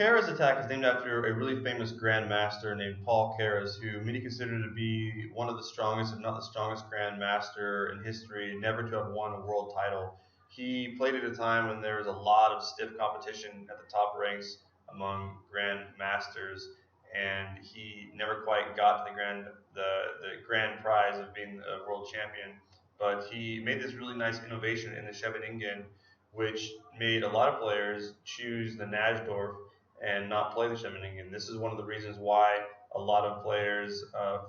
Keres attack is named after a really famous grandmaster named Paul Keres, who many consider to be one of the strongest, if not the strongest, grandmaster in history, never to have won a world title. He played at a time when there was a lot of stiff competition at the top ranks among grandmasters, and he never quite got to the grand prize of being a world champion. But he made this really nice innovation in the Scheveningen, which made a lot of players choose the Najdorf and not play the Scheveningen. This is one of the reasons why a lot of players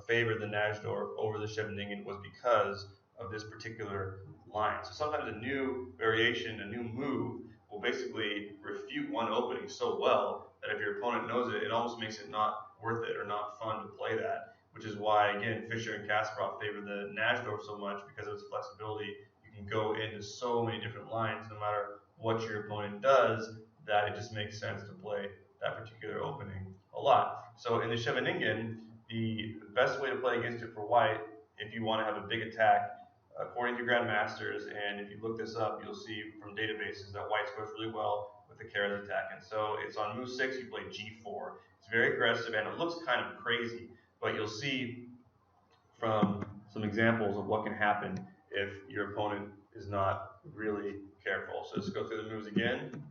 favored the Najdorf over the Scheveningen, was because of this particular line. So sometimes a new variation, a new move, will basically refute one opening so well that if your opponent knows it, it almost makes it not worth it or not fun to play that. Which is why, again, Fischer and Kasparov favor the Najdorf so much, because of its flexibility. You can go into so many different lines no matter what your opponent does, that it just makes sense to play that particular opening a lot. So in the Scheveningen, the best way to play against it for white, if you want to have a big attack, according to grandmasters, and if you look this up, you'll see from databases that white scores really well with the Keres attack. And so it's on move 6, you play g4. It's very aggressive, and it looks kind of crazy, but you'll see from some examples of what can happen if your opponent is not really careful. So let's go through the moves again.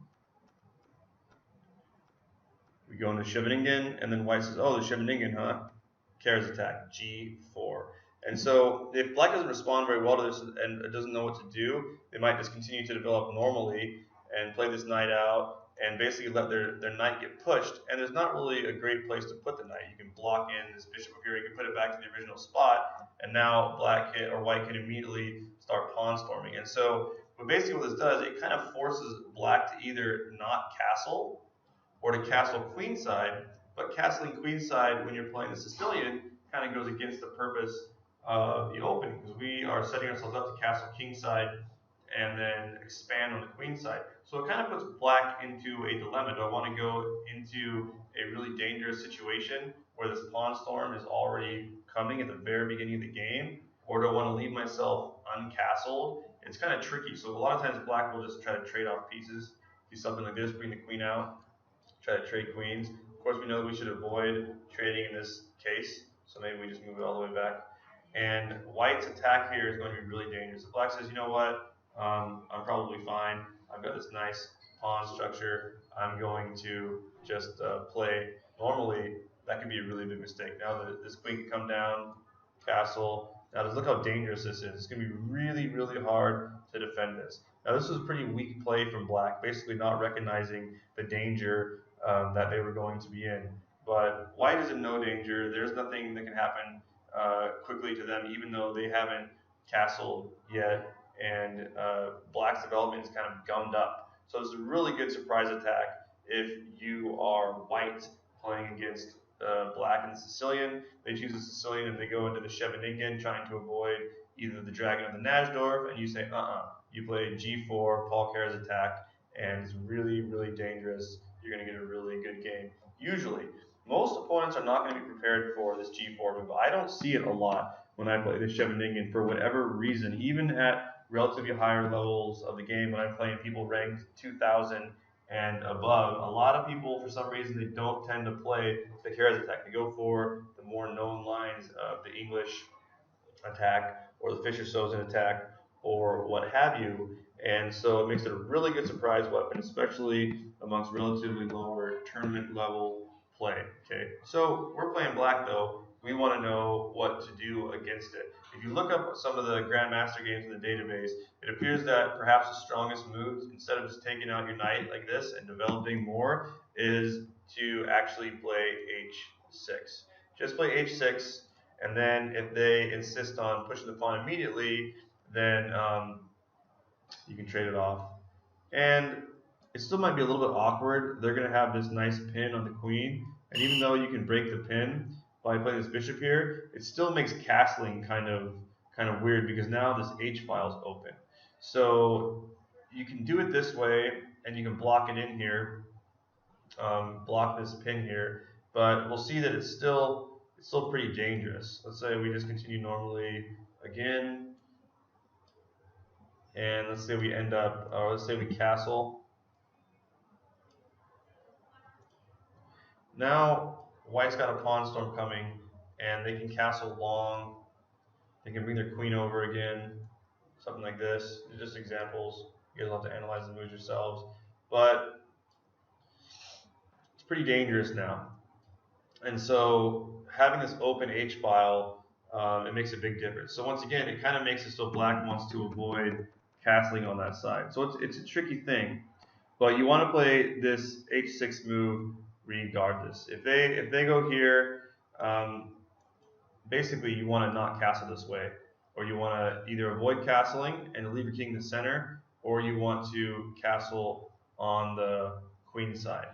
We go into Scheveningen, and then white says, oh, the Scheveningen, huh? Keres attack, g4. And so if black doesn't respond very well to this and doesn't know what to do, they might just continue to develop normally and play this knight out and basically let their knight get pushed. And there's not really a great place to put the knight. You can block in this bishop up here, you can put it back to the original spot, and now white can immediately start pawn storming. And so, but basically what this does, it kind of forces black to either not castle or to castle queenside. But castling queenside when you're playing the Sicilian kind of goes against the purpose of the opening, because we are setting ourselves up to castle kingside and then expand on the queen side. So it kind of puts black into a dilemma. Do I want to go into a really dangerous situation where this pawn storm is already coming at the very beginning of the game, or do I want to leave myself uncastled? It's kind of tricky. So a lot of times black will just try to trade off pieces. Do something like this, bring the queen out, try to trade queens. Of course, we know that we should avoid trading in this case, so maybe we just move it all the way back. And white's attack here is going to be really dangerous. If black says, you know what, I'm probably fine, I've got this nice pawn structure, I'm going to just play normally, that could be a really big mistake. Now this queen can come down, castle. Now look how dangerous this is. It's going to be really, really hard to defend this. Now this was pretty weak play from black, basically not recognizing the danger that they were going to be in. But white is in no danger. There's nothing that can happen quickly to them, even though they haven't castled yet, and black's development is kind of gummed up. So it's a really good surprise attack if you are white playing against black in the Sicilian. They choose the Sicilian and they go into the Scheveningen trying to avoid either the dragon or the Najdorf, and you say, you play g4, Paul Keres attack, and it's really, really dangerous. You're going to get a really good game. Usually, most opponents are not going to be prepared for this g4 move. I don't see it a lot when I play the Scheveningen for whatever reason, even at relatively higher levels of the game when I'm playing people ranked 2,000 and above. A lot of people, for some reason, they don't tend to play the Keres attack. They go for the more known lines of the English attack or the Fischer-Sozin attack or what have you. And so it makes it a really good surprise weapon, especially amongst relatively lower tournament level play. Okay, so we're playing black though. We want to know what to do against it. If you look up some of the Grandmaster games in the database, it appears that perhaps the strongest move, instead of just taking out your knight like this and developing more, is to actually play h6. Just play h6, and then if they insist on pushing the pawn immediately, then you can trade it off. And it still might be a little bit awkward. They're going to have this nice pin on the queen, and even though you can break the pin by playing this bishop here, it still makes castling kind of weird, because now this h file is open. So you can do it this way, and you can block it in here, block this pin here, but we'll see that it's still pretty dangerous. Let's say we just continue normally again, and let's say we end up, or let's say we castle. Now white's got a pawn storm coming, and they can castle long. They can bring their queen over again, something like this. These are just examples. You guys will have to analyze the moves yourselves. But it's pretty dangerous now. And so having this open H file, it makes a big difference. So once again, it kind of makes it so black wants to avoid castling on that side. So it's a tricky thing. But you want to play this H6 move regardless. If they go here, basically you want to not castle this way, or you want to either avoid castling and leave your king in the center, or you want to castle on the queen side.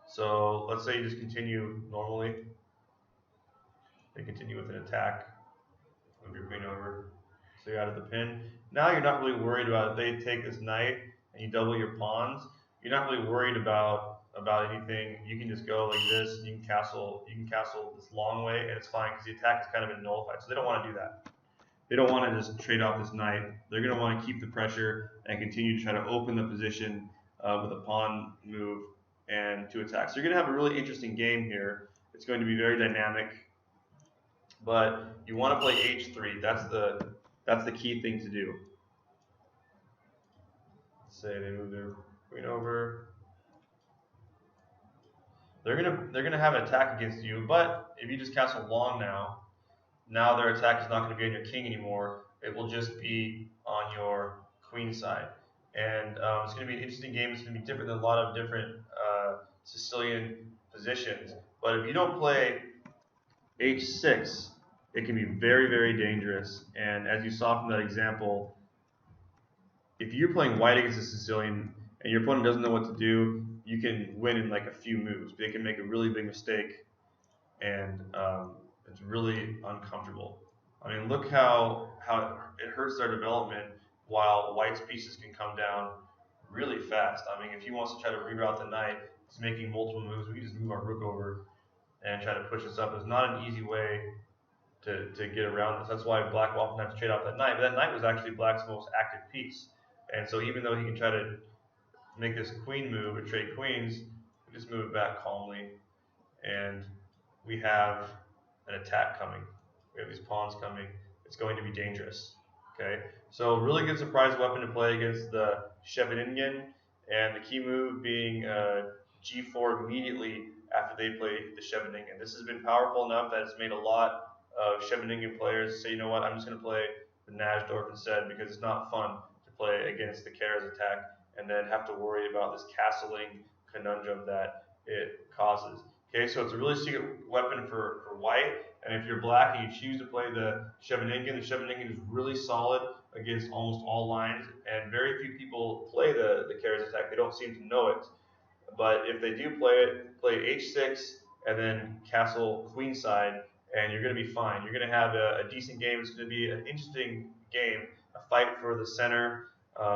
So let's say you just continue normally. They continue with an attack. Move your queen over. So you're out of the pin. Now you're not really worried about if they take this knight and you double your pawns. You're not really worried about anything. You can just go like this. You can castle this long way, and it's fine because the attack has kind of been nullified. So they don't want to do that. They don't want to just trade off this knight. They're going to want to keep the pressure and continue to try to open the position with a pawn move and to attack. So you're going to have a really interesting game here. It's going to be very dynamic, but you want to play h3. That's the key thing to do. Let's say they move their queen over. They're gonna have an attack against you, but if you just castle long now their attack is not going to be on your king anymore. It will just be on your queen side. And it's going to be an interesting game. It's going to be different than a lot of different Sicilian positions. But if you don't play h6, it can be very, very dangerous. And as you saw from that example, if you're playing white against a Sicilian and your opponent doesn't know what to do, you can win in like a few moves. They can make a really big mistake, and it's really uncomfortable. I mean, look how it hurts their development while white's pieces can come down really fast. I mean, if he wants to try to reroute the knight, he's making multiple moves. We can just move our rook over and try to push this up. It's not an easy way to get around this. That's why black will often have to trade off that knight. But that knight was actually black's most active piece. And so even though he can try to make this queen move or trade queens, we just move it back calmly. And we have an attack coming. We have these pawns coming. It's going to be dangerous. Okay, so really good surprise weapon to play against the Scheveningen, and the key move being g4 immediately after they play the Scheveningen. This has been powerful enough that it's made a lot of Scheveningen players say, you know what, I'm just going to play the Najdorf instead because it's not fun to play against the Keres attack and then have to worry about this castling conundrum that it causes. Okay, so it's a really secret weapon for white, and if you're black and you choose to play the Scheveningen is really solid against almost all lines, and very few people play the Keres attack. They don't seem to know it, but if they do play it, play h6 and then castle queenside, and you're going to be fine. You're going to have a decent game. It's going to be an interesting game, a fight for the center.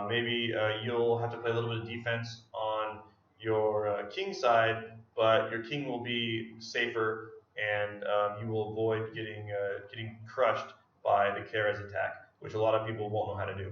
Maybe you'll have to play a little bit of defense on your king side, but your king will be safer, and you will avoid getting crushed by the Keres attack, which a lot of people won't know how to do.